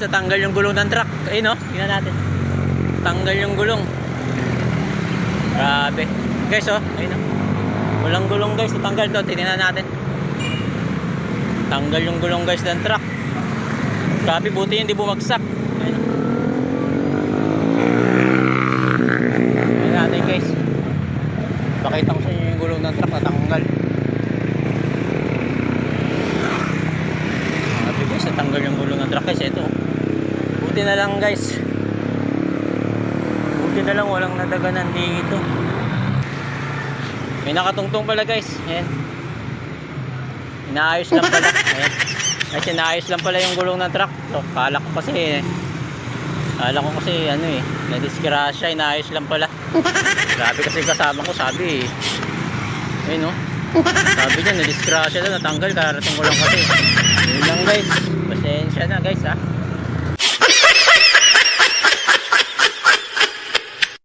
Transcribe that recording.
Natanggal yung gulong ng truck. Ayun no, tingnan natin. Tanggal yung gulong. Grabe. Guys oh, ayun no. Walang gulong guys, natanggal to. Tingnan natin. Tanggal yung gulong guys ng truck. Grabe, buti hindi bumagsak. Ayun no. Tingnan natin guys. Pakita ko sa inyo yung gulong ng truck natanggal. Grabe guys, natanggal yung gulong ng truck guys. Ito. Buti na lang guys. Buti na lang walang nadaganan dito. May nakatungtong pala guys. Ayan. Inaayos lang pala. Ayan. Kasi inaayos lang pala yung gulong ng truck. So, kala ko kasi ano eh, nadisgrasya, inaayos lang pala. Grabe kasi kasama ko, sabi eh. Ayun no. Sabi niya nadisgrasya daw, natanggal, karating ko lang kasi. Yun lang guys. Pasensya na guys ha.